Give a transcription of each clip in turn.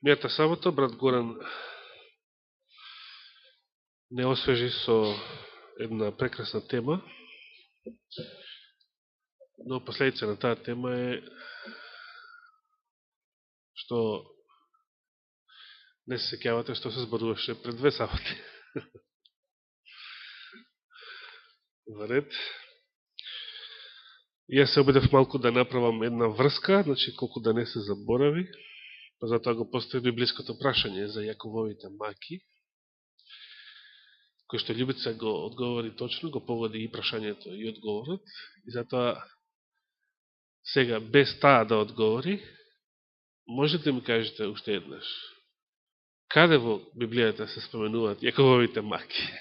Мијата сабота брат Горан не освежи со една прекрасна тема, но последица на таа тема е што не се сеќавате што се зборуваше пред 2 саботи. Во ред. Јас се обидев малку да направам една врска, значи колку да не се заборави, па затоа го постави библиското прашање за Јакововите маки, кој што Љубица го одговори точно, го погоди и прашањето и одговорот, и затоа сега без таа да одговори, можете ми кажете уште еднаш, каде во Библијата се споменуваат Јакововите маки?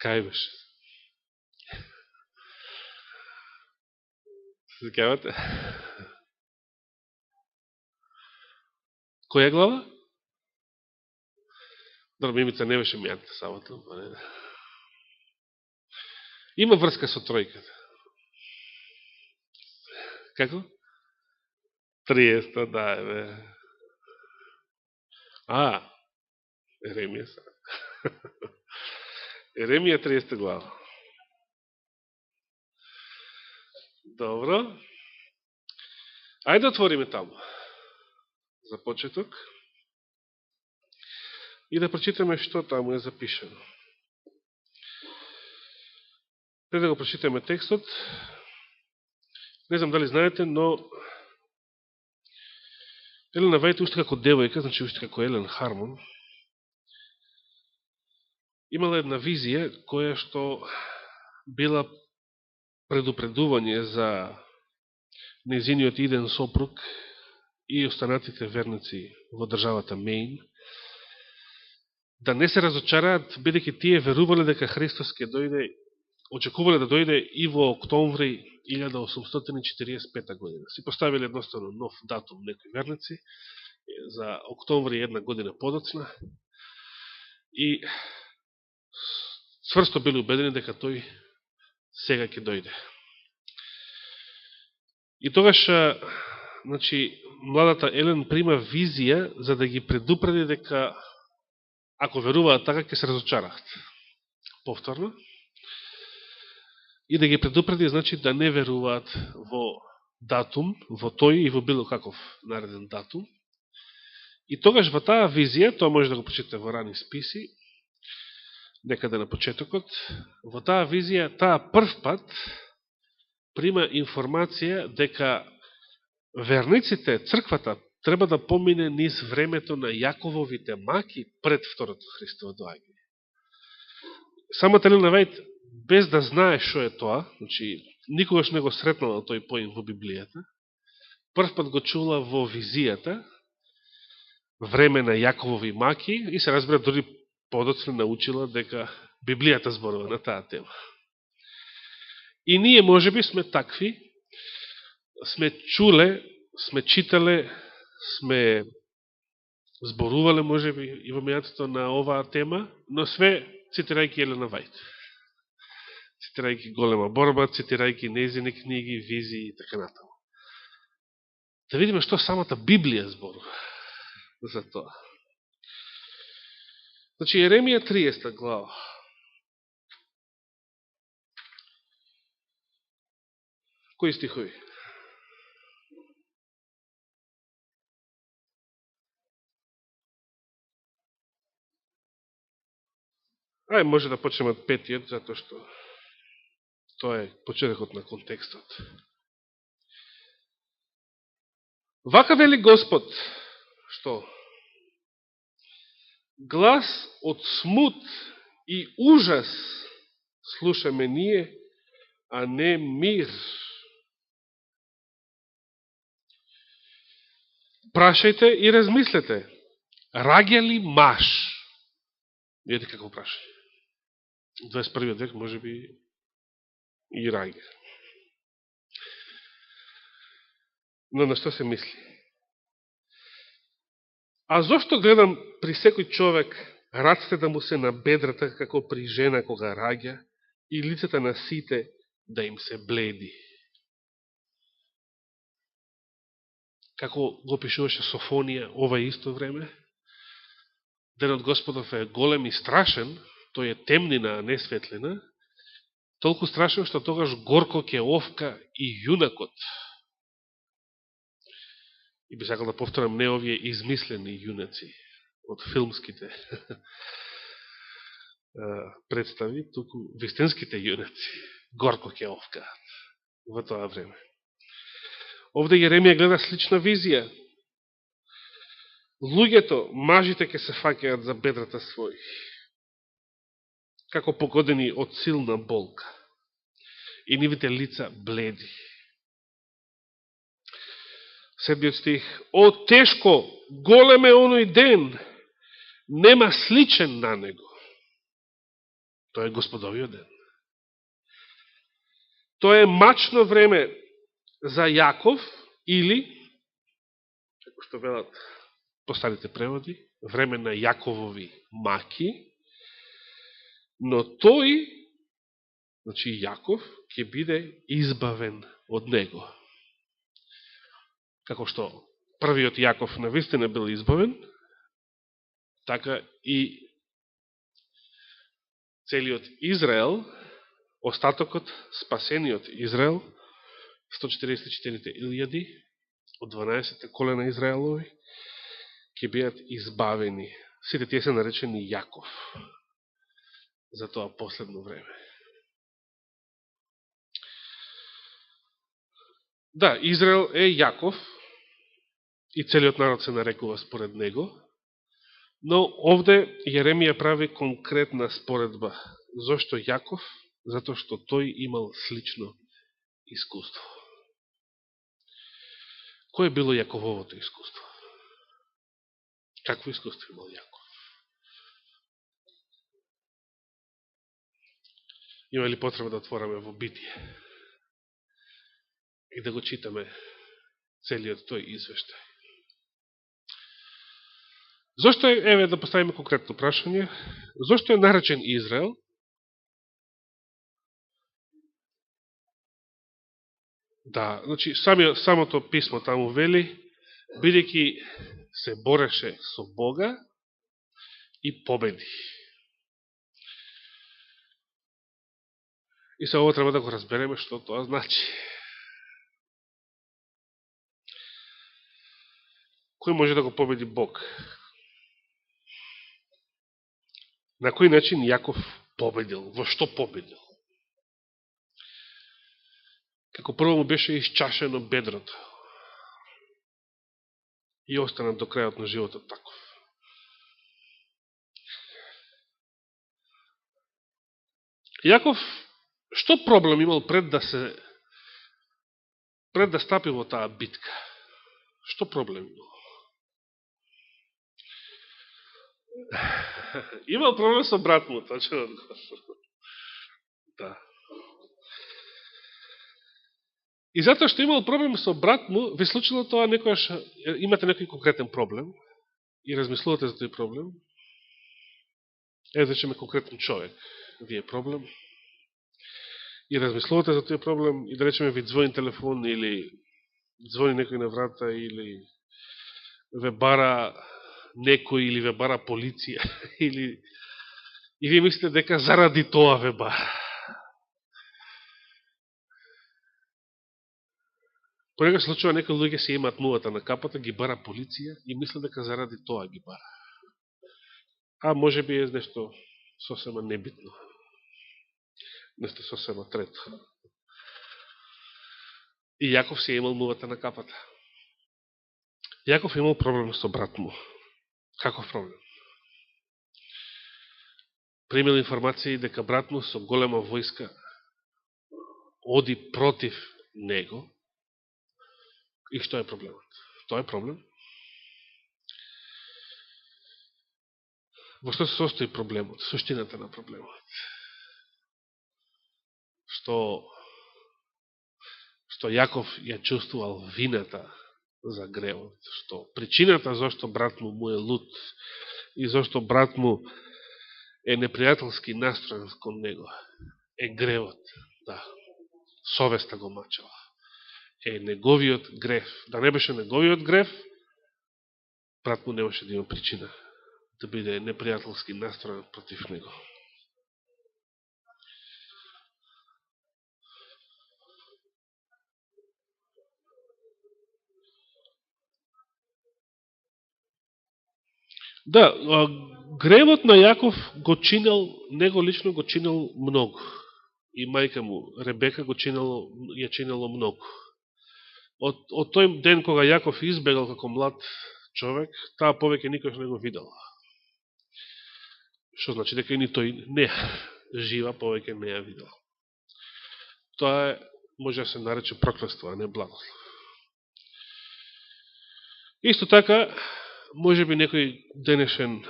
Кај беше? Се сеќавате? Која глава? Добро, Мимица не беше мијаната сабота. Има врска со тројката. Како? 30, да, бе. Еремија са. Еремија 30 глава. Добро. Ајде да отвориме таму. За почеток. И да прочитаме што таму е запишено. Пред да го прочитаме текстот, не знам дали знаете, но Елена Вајт, уште како девојка, значи уште како Елен Хармон, имала една визија која што била предупредување за незиниот иден сопруг и останатите верници во државата Мејн, да не се разочараат, бидејќи тие верувале дека Христос ќе дојде, очекувале да дојде и во октомври 1845 година. Си поставиле едноставно нов датум некои верници за октомври една година подоцна и цврсто били убедени дека тој сега ќе дојде. И тогаш, значи, младата Елен прима визија за да ги предупреди дека ако веруваат така, ќе се разочараат. Повторно. И да ги предупреди, значи, да не веруваат во датум, во тој и во било каков нареден датум. И тогаш во таа визија, тоа може да го прочитате во рани списи, некаде на почетокот, во таа визија, таа прв пат прима информација дека верниците, црквата, треба да помине низ времето на Јакововите маки пред второто Христово доаѓање. Самата Елена Вајт, без да знае што е тоа, значи, никогаш не го сретнала тој поим во Библијата, прв пат го чула во визијата, време на Јаковови маки, и се разбира, дори подоцна научила дека Библијата зборува на таа тема. И ние, можеби, сме такви, сме чуле, сме читале, сме зборувале, можеби, и во мејатото на оваа тема, но све цитирајќи Елена Вајт. Цитирајќи Голема борба, цитирајќи нејзини книги, визии и така натаму. Да видиме што самата Библија зборува за тоа. Значи, Еремија 30 глава. Кои стихови? Ај, може да почнеме од 5-тиот, затоа што тоа е почетокот на контекстот. Вака вели Господ, што? Глас од смут и ужас слушаме ние, а не мир. Прашајте и размислете. Раѓа ли маж? Видите како прашање. 21. век може би и раѓа. Но на што се мисли? А зошто гледам при секој човек раците да му се на бедрата како при жена кога раѓа и лицата на сите да им се бледи. Како го пишуваше Софонија ова исто време, денот Господов е голем и страшен, тој е темнина, а не светлина, толку страшен што тогаш горко ќе овка и јунакот. И би сакал да повторам, не овие измислени јунаци од филмските представи, туку вистинските јунаци горко ќе овкаат во тоа време. Овде Јеремија гледа слична визија. Луѓето, мажите ќе се фаќаат за бедрата своји, како погодени од силна болка, и нивите лица бледи. 7 стих. О, тешко, голем е оној ден, нема сличен на него. Тоа е Господовиот ден. Тоа е мачно време за Јаков, или, како што велат по старите преводи, време на Јаковови маки, но тој, значи Јаков, ќе биде избавен од него. Како што првиот Јаков навистина бил избавен, така и целиот Израел, остатокот, спасениот Израел, 144.000 од 12 колена Израелови, ќе бидат избавени. Сите тие се наречени Јаков за тоа последно време. Да, Израел е Јаков и целиот народ се нарекува според него, но овде Јеремија прави конкретна споредба. Зошто Јаков? Затоа што тој имал слично искуство. Кој е било Јакововото искуство? Какво искуство имал Јаков? Има ли потреба да отвораме во Битие и да го читаме целиот тој извештај? Зошто е, еве да поставиме конкретно прашање, зошто е наречен Израел? Да, значи самото писмо таму вели, бидејќи се бореше со Бога и победи. И се ово треба да го разбереме што тоа значи. Кој може да го победи Бог? На кој начин Јаков победил? Во што победил? Како прво му беше исчашено бедрото и остана до крајот на животот таков. Јаков, што проблем имал пред да стапи во таа битка? Што проблем имал? Имал проблем со брат му, точно. Да. И затоа што имал проблем со брат му, ви случило тоа некојаш, имате некој конкретен проблем и размислувате за тој проблем. Речеме конкретен човек, ви е проблем. И размислувате за тој проблем и да речеме ви звони телефон или звони некој на врата или ве бара некој или ве бара полиција или и вие мислите дека заради тоа ве бара. Понекогаш случува некои луѓе се имаат мувата на капата, ги бара полиција и мислят дека заради тоа ги бара. А може би е нешто сосема небитно. Нешто сосема трето. И Јаков се имал мувата на капата. Јаков имал проблем со брат му. Каков проблем? Примил информации дека брат му со голема војска оди против него. И што е проблемот? Тоа е проблем. Во што се состои проблемот? Суштината на проблемот. Што Јаков ја чувствувал вината за гревот. Што причината зашто брат му е луд и зашто брат му е непријателски настроен кон него е гревот. Да. совеста го мачала. Неговиот греф. Да не беше неговиот греф, брат му немаше да има причина да биде непријателски настроен против него. Да, гревот на Јаков го чинел, него лично го чинел многу. И мајка му, Ребека, ја чинело многу. Од тој ден кога Јаков избегал како млад човек, таа повеќе никош не го видел. Што значи дека и ни тој не жива, повеќе не ја видел. Тоа може да се нарече проклество, а не благослов. Исто така, може би некој денешен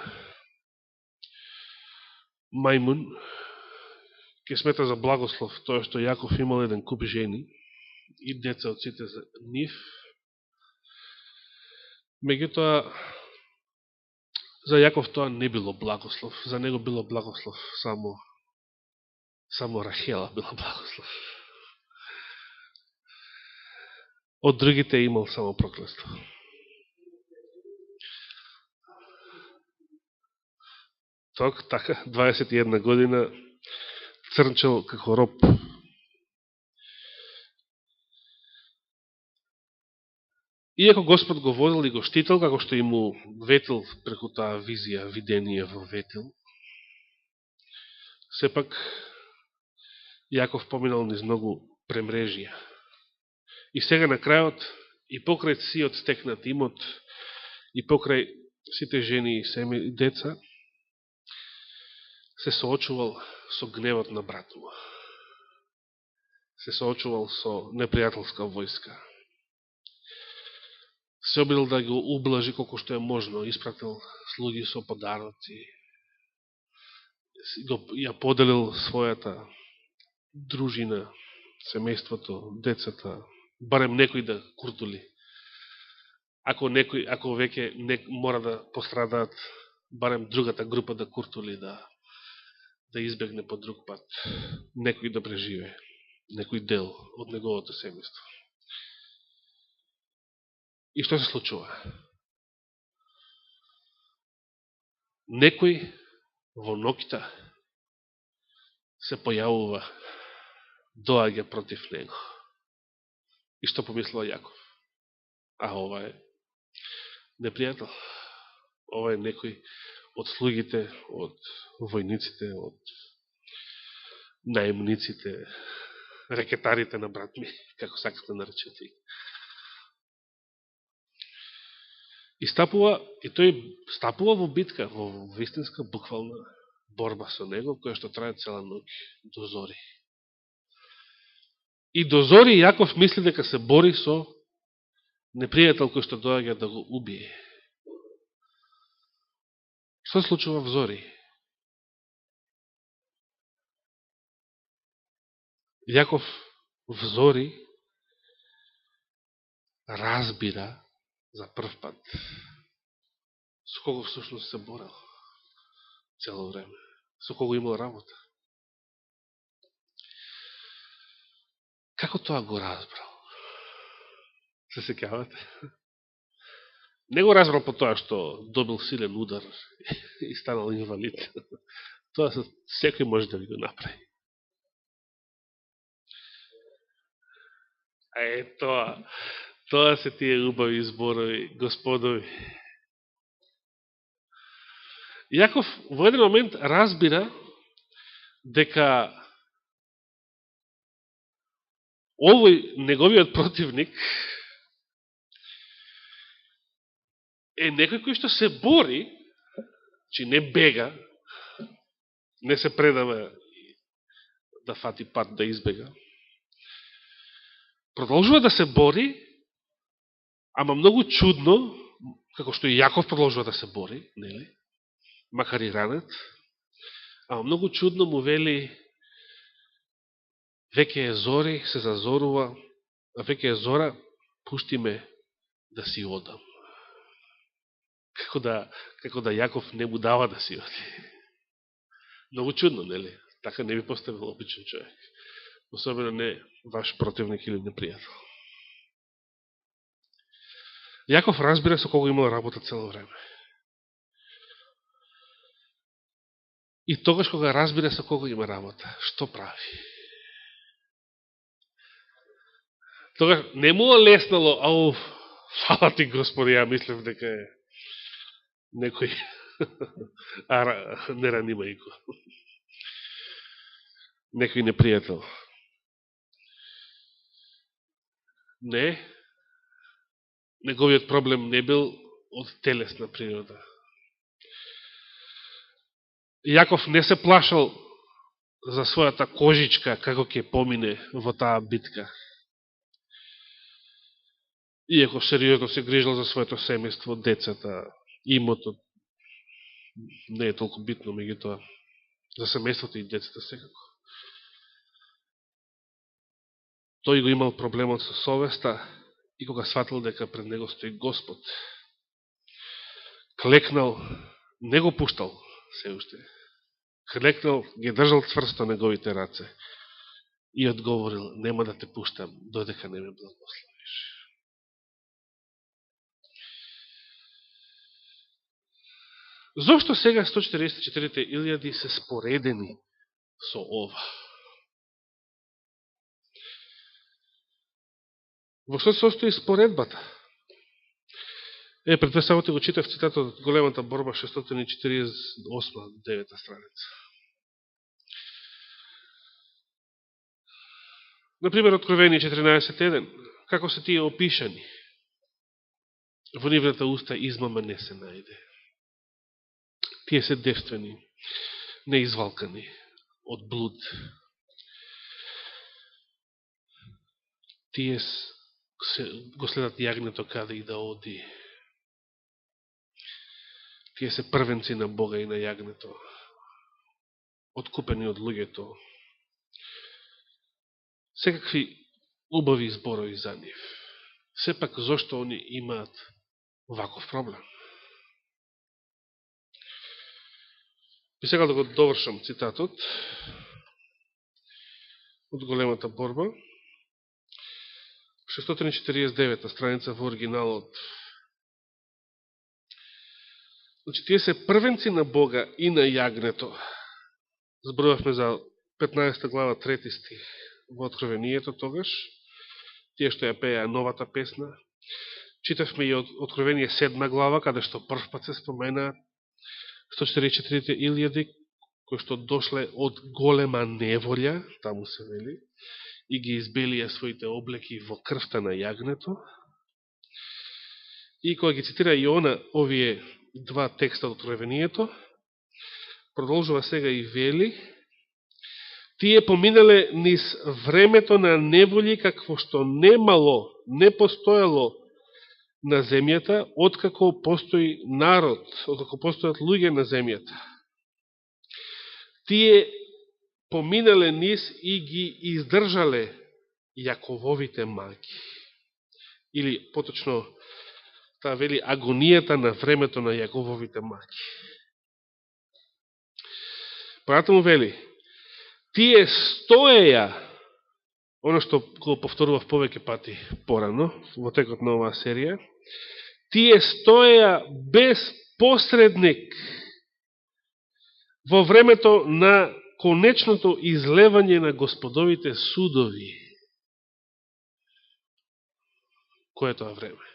мајмун ќе смета за благослов тоа што Јаков имал еден куп жени и деца од сите за нив. Меѓутоа, за Јаков тоа не било благослов. За него било благослов само Рахела била благослов. Од другите имал само проклество. Така, 21 година црнчел како роб. Иако Господ го водил и го штител, како што и му ветил преку таа визија, видение во Ветил, сепак Јаков поминал низ многу премрежија. И сега на крајот, и покрај сиот стекнат имот, и покрај сите жени и семи и деца, се соочувал со гневот на брат му. Се соочувал со непријателска војска. Се обидел да го ублажи колко што е можно. Испратил слуги со подароци. Ја поделил својата дружина, семејството, децата, барем некој да куртули. Ако веќе мора да пострадаат, барем другата група да куртули, да избегне по друг пат. Некој да преживее, некој дел од неговото семејство. И што се случува? Некој во ноќта се појавува, доаѓа против него. И што помислува Јаков? А ова е непријател. Ова е некој од слугите, од војниците, од наемниците, рекетарите на брат ми, како сакате наречете. И тој стапува во битка, во вистинска, буквална борба со него, која што трае цела ноќ до зори. И до зори Јаков мисли дека се бори со непријател кој што доаѓа да го убие. Што се случува во зори? Јаков во зори разбира за прв пат со кого всушност се борел цело време, со кого имал работа. Како тоа го разбрал? Се сеќавате? Не го разбрал по тоа што добил силен удар и станал инвалид. Тоа секој може да го направи. Тоа се тие убави зборови, господови. Јаков во еден момент разбира дека овој неговиот противник е некој кој што се бори, че не бега, не се предава да фати пат да избега, продолжува да се бори, ама многу чудно, како што и Јаков продолжува да се бори, нели? Макар и ранет, ама многу чудно му вели веќе е зори, се зазорува, а веќе е зора, пушти ме да си одам. Како да Јаков не му дава да си оди. Многу чудно, нели? Така не би поставил обичен човек. особено не ваш противник или непријател. Јаков разбира со кого имал работа цело време. И тогаш кога разбира со кого има работа, што прави? Тогаш не му леснало, ау, фала ти Господи, ја мислев дека е некој неранимајко. Некој непријател. Не, неговиот проблем не бил од телесна природа. Јаков не се плашал за својата кожичка како ќе помине во таа битка. Иако сериозно се грижал за своето семејство, децата, имотот, не е толку битно, меѓутоа, за семејството и децата секако. Тој го имал проблемот со совеста и кога сватил дека пред него стои Господ, клекнал, не го пуштал се уште. Клекнал, ги држал цврсто неговите раце и одговорил: нема да те пуштам додека не ме благословиш. Зошто сега 144 илјади се споредени со ова? Во што се состои споредбата? Пред две саботи го читав цитатот од Големата борба, 648, 9 страница. Например, Откровение 14.1. Како се тие опишани? Во нивната уста измама не се најде. Тие се девствени, неизвалкани од блуд. Тие го следат јагнето каде и да оди. Тие се првенци на Бога и на јагнето, откупени од луѓето. Секакви убави зборови за нив. Сепак, зошто они имаат ваков проблем? И сега да го довршам цитатот од Големата борба, 649 страница во оригиналот. Значи, тие се првенци на Бога и на јагнето. Зборувавме за 15 глава 3 стих во Откровението тогаш. Тие што ја пееа новата песна. Читавме и од Откровение 7 глава, каде што прв пат се споменаат 144 илјади, кои што дошле од голема неволја, таму се вели, и ги избелија своите облеки во крвта на јагнето. И кога ги цитира Иона овие два текста од Откровението, продолжува сега и вели: тие поминале низ времето на неволи какво што немало, не постоело на земјата, откако постои народ, откако постојат луѓе на земјата. Тие поминале низ и ги издржале Јакововите маки. Или, поточно, таа вели агонијата на времето на Јакововите маки. Понатаму вели: тие стоеја, оно што го повторував повеќе пати порано, во текот на оваа серија, тие стоеја без посредник во времето на конечното излевање на Господовите судови. Кој е тоа време?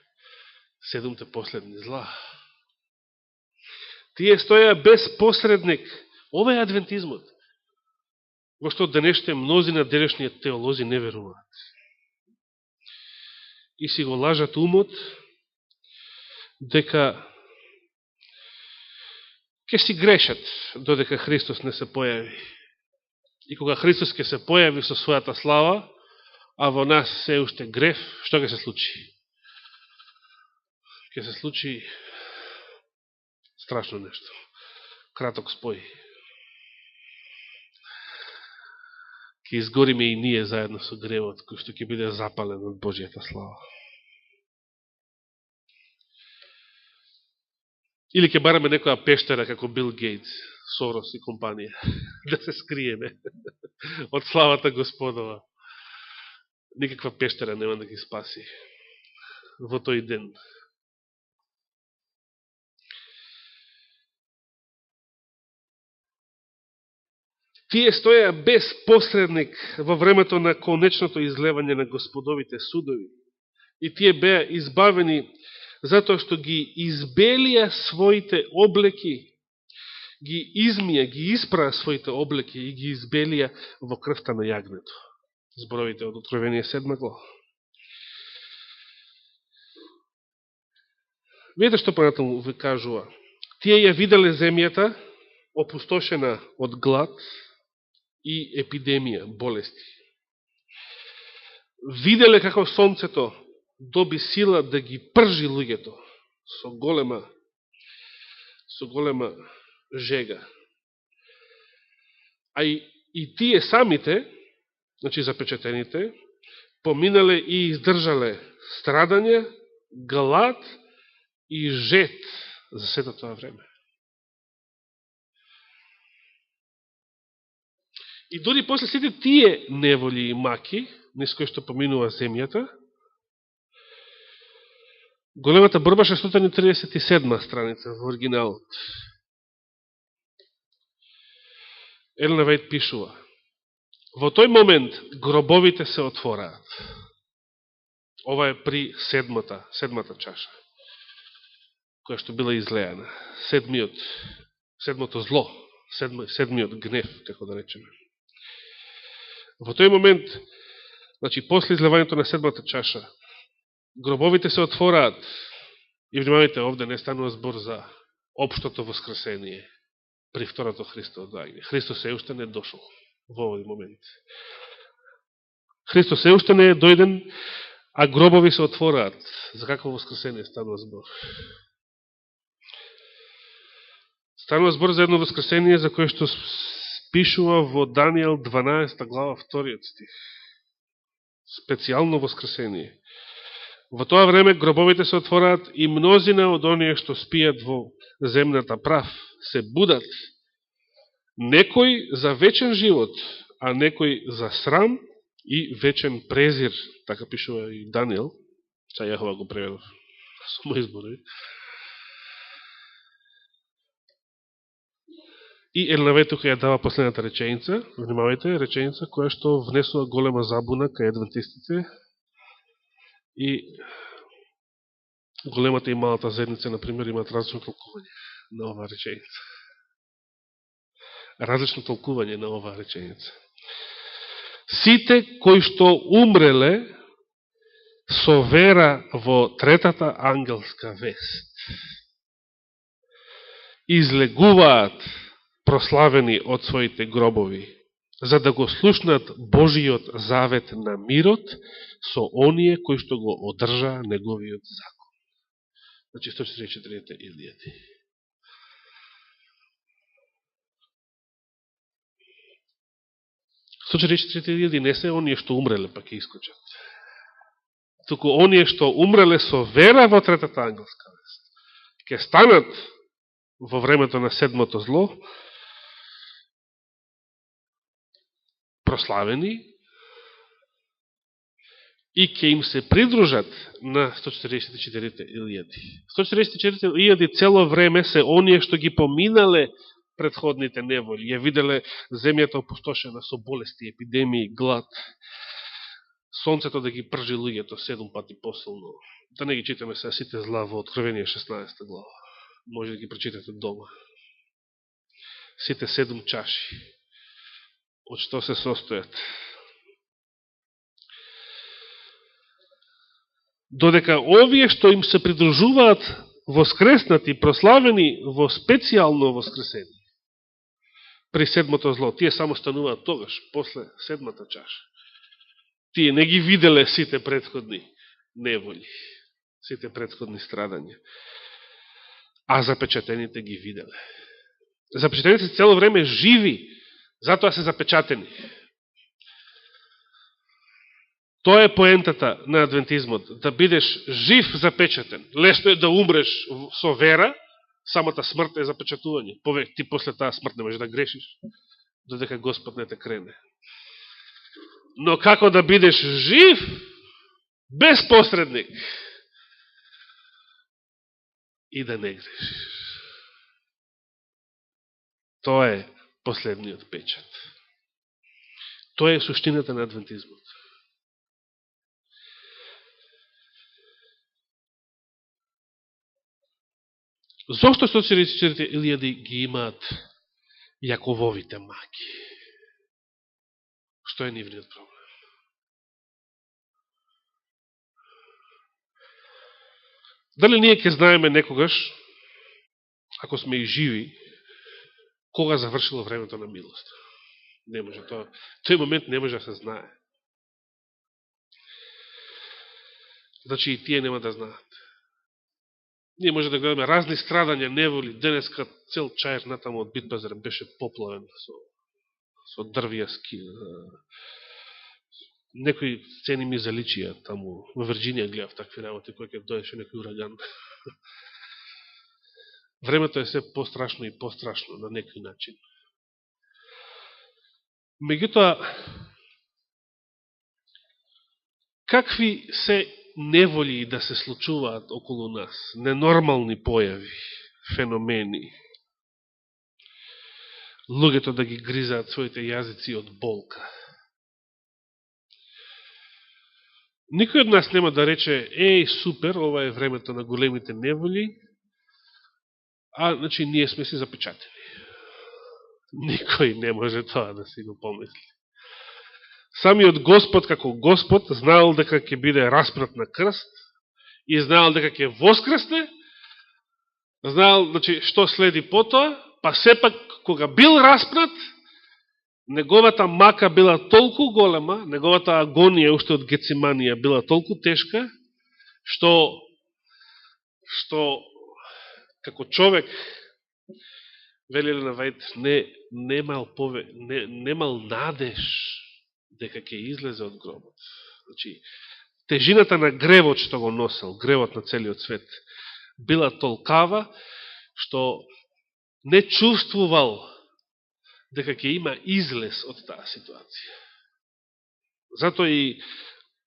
7 последни зла. Тие стоеја без посредник. Ова е адвентизмот, во што денешните мнози на денешниот теолози не веруваат. И си го лажат умот дека ќе си грешат додека Христос не се појави. И кога Христос ќе се појави со својата слава, а во нас се уште греф, што ќе се случи? Ќе се случи страшно нешто. Краток спој. Ќе изгориме и ние заедно со гревот, кој што ќе биде запален од Божијата слава. Или ќе бараме некоја пештера како Бил Гейтс, Сорос и компанија. Да се скриеме од славата Господова. Никаква пештера нема да ги спаси во тој ден. Тие стоја без посредник во времето на конечното излевање на Господовите судови. И тие беа избавени затоа што ги избелија своите облеки, ги измија, ги испраа своите облеки и ги избелија во крвта на јагнето. Зборовите од Откровение 7 глава. Видете што понатаму ви кажува. Тие ја виделе земјата опустошена од глад и епидемија, болести. Виделе како сонцето доби сила да ги пржи луѓето со голема жега. А и тие самите, значи запечатените, поминале и издржале страдање, глад и жет за сето тоа време. И дори после сите тие неволи и маки, низ кои што поминува земјата, големата борба 637 страница во оригиналот. Елена Вајд пишува: во тој момент гробовите се отвораат. Ова е при седмата чаша, која што била излејана. Седмото зло, седмиот гнев, како да речеме. Во тој момент, значи, после излевањето на седмата чаша, гробовите се отвораат. И внимавајте, овде не станува збор за општото воскресение при второто Христово доаѓање. Христос се уште не дошол во овој момент. Христос се уште не е дојден, а гробови се отвораат. За какво воскресение станува збор? Станува збор за едно воскресение за кое што пишува во Данијел 12 глава 2 стих. Специјално воскресение. Во тоа време гробовите се отвораат и мнозина од оние што спијат во земната прав се будат. Некој за вечен живот, а некој за срам и вечен презир. Така пишува и Данијел. Са Јахова го преведов со мој зборови. И Елена Вајд тука ја дава последната реченица. Внимавајте, реченица која што внесува голема забуна кај адвентистите. И големата и малата заедница, например, имаат различно толкување на оваа реченица. Различно толкување на оваа реченица. Сите кои што умреле со вера во третата ангелска вест излегуваат прославени од своите гробови, за да го слушнат Божиот завет на мирот со оние кои што го одржаа неговиот закон. Значи 144 илјади. илјади не се оние што умреле па ќе искочат. Туку оние што умреле со вера во третата ангелска вест ќе станат во времето на седмото зло прославени и ќе им се придружат на 144 илјади. 144 илјади цело време се оние што ги поминале предходните неволи. Ја виделе земјата опустошена со болести, епидемии, глад. Сонцето да ги пржи луѓето 7 пати посилно. Да не ги читаме сега сите зла во Откровение 16 глава. Може да ги прочитате дома. Сите 7 чаши. Од што се состојат. Додека овие што им се придружуваат воскреснати, прославени во специјално воскресение. При седмото зло. Тие само стануваат тогаш, после седмата чаша. Тие не ги виделе сите предходни неволи, сите предходни страдања. А запечатените ги виделе. Запечатените се цело време живи, затоа се запечатени. Тоа е поентата на адвентизмот, да бидеш жив запечатен. Лесно е да умреш со вера, Самата смрт е запечатување. Повеќе ти после таа смрт не можеш да грешиш, додека Господ не те крене. Но како да бидеш жив, без посредник, и да не грешиш. Тоа е последниот печат. Тоа е суштината на адвентизмот. Зошто 144.000 ги имаат Јакововите маки? Што е нивниот проблем? Дали ние ќе знаеме некогаш, ако сме и живи, кога завршило времето на милост? Не може тоа. Тој момент не може да се знае. Значи и тие нема да знаат. Ние може да гледаме разни страдања, неволи. Денеска цел чаер натаму од Битпазар беше поплавен со дрвјаски. Некои сцени ми заличија таму. Во Вирџинија гледав такви работи, кој ќе доеше некој ураган. Времето е се пострашно и пострашно на некој начин. Меѓутоа, какви се неволи да се случуваат околу нас, ненормални појави, феномени, луѓето да ги гризаат своите јазици од болка. Никој од нас нема да рече, супер, ова е времето на големите неволи, значи ние сме си запечатени. Никој не може тоа да си го помисли. Самиот Господ, како Господ, знаел дека ќе биде распнат на крст и знаел дека ќе воскресне, знаел, значи, што следи потоа, па сепак, кога бил распнат, неговата мака била толку голема, неговата агонија уште од Гециманија била толку тешка, што како човек, вели Елена Вајд, немал надеж дека ќе излезе од гробот. Значи, тежината на гревот што го носел, гревот на целиот свет, била толкава, што не чувствувал дека ќе има излез од таа ситуација. Зато и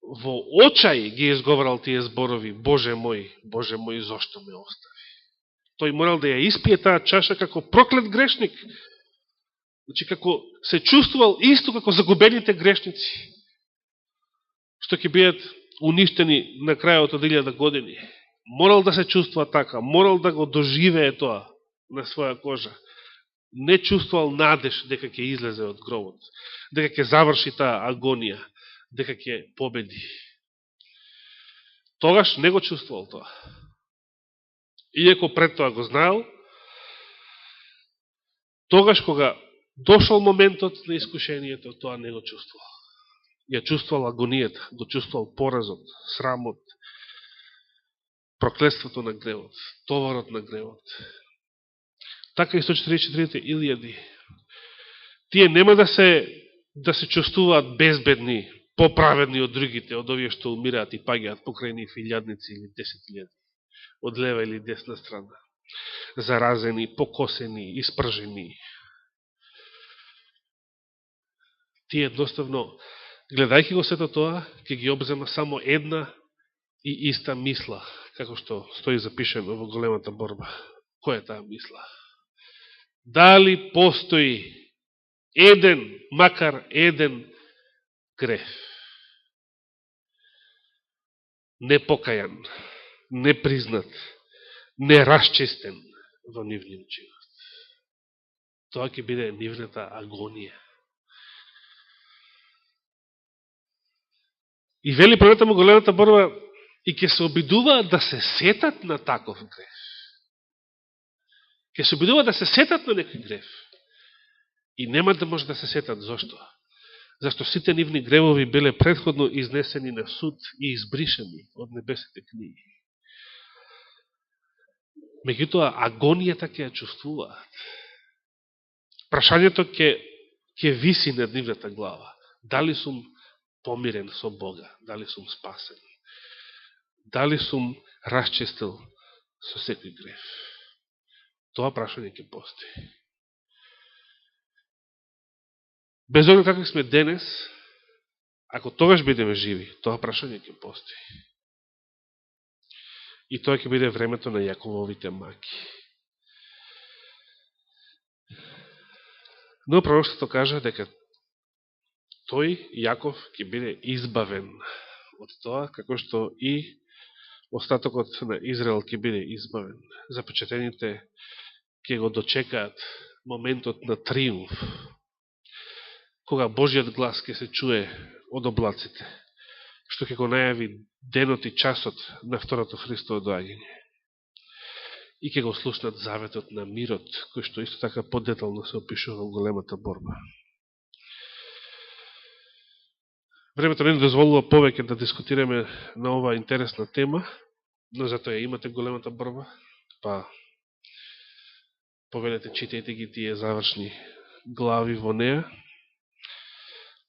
во очај ги изговорал тие зборови: Боже мој, зошто ме остави? Тој морал да ја испие таа чаша како проклет грешник. Значи, како се чувствувал исто како загубените грешници, што ќе бидат уништени на крајот од 1000 години. Морал да се чувствува така, морал да го доживее тоа на своја кожа. Не чувствувал надеж дека ќе излезе од гробот, дека ќе заврши таа агонија, дека ќе победи. Тогаш не го чувствувал тоа. Иако пред тоа го знаел, тогаш кога дошол моментот на искушението, тоа не го чувствувал. Ја чувствувал агонијата, го чувствувал поразот, срамот, проклетството на гревот, товарот на гревот. Така и 144.000. Тие нема да се чувствуваат безбедни, поправедни од другите, од овие што умираат и паѓаат покрај нив 1000 или 10.000, од лева или десна страна. Заразени, покосени, испржени. Тие едноставно, гледајќи го сето тоа, ќе ги обзема само една и иста мисла, како што стои запишено во големата борба. Која е таа мисла? Дали постои еден, макар еден греф, непокајан, непризнат, нерасчистен во нивниот живот? Тоа ќе биде нивната агонија. И вели понатаму големата борба, и ќе се обидуваат да се сетат на таков греф. Ќе се обидуваат да се сетат на некој греф. И нема да може да се сетат. Зошто? Зашто сите нивни гревови биле предходно изнесени на суд и избришени од небесните книги. Меѓутоа, агонијата ќе ја чувствуваат. Прашањето ќе виси над нивната глава. Дали сум помирен со Бога? Дали сум спасен? Дали сум расчистил со секој греф? тоа прашање ќе постои. Без оглед како сме денес, ако тогаш бидеме живи, тоа прашање ќе постои. И тоа ќе биде времето на Јакововите маки. Но пророштото кажа дека тој, Јаков, ќе биде избавен од тоа, како што и остатокот на Израел ќе биде избавен. Запечатените ќе го дочекаат моментот на триумф, кога Божиот глас ќе се чуе од облаците, што ќе го најави денот и часот на второто Христово доаѓање. И ќе го слушнат заветот на мирот, кој што исто така подетално се опишува во големата борба. Времето не дозволува повеќе да дискутираме на оваа интересна тема, но затоа имате големата борба, па повелете, читајте ги тие завршни глави во неа.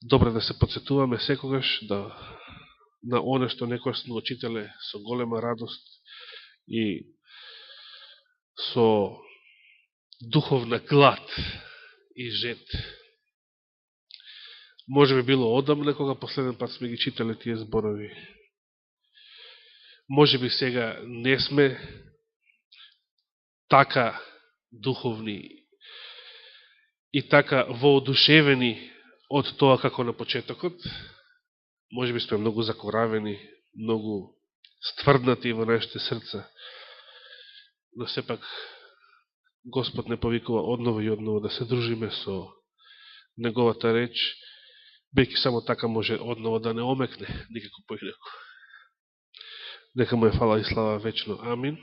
Добре да се подсетуваме секогаш на оно што некојаш сме очителе со голема радост и со духовна глад и жет. Може би било одамна кога последен пат сме ги читале тие зборови. Може би сега не сме така духовни и така воодушевени од тоа како на почетокот. Може би сме многу закоравени, многу стврднати во нашите срца. Но сепак Господ не повикува одново и одново да се дружиме со Неговата реч, бејќи само така може одново да не омекне, никако поинако. Нека му е фала и слава вечно. Амин.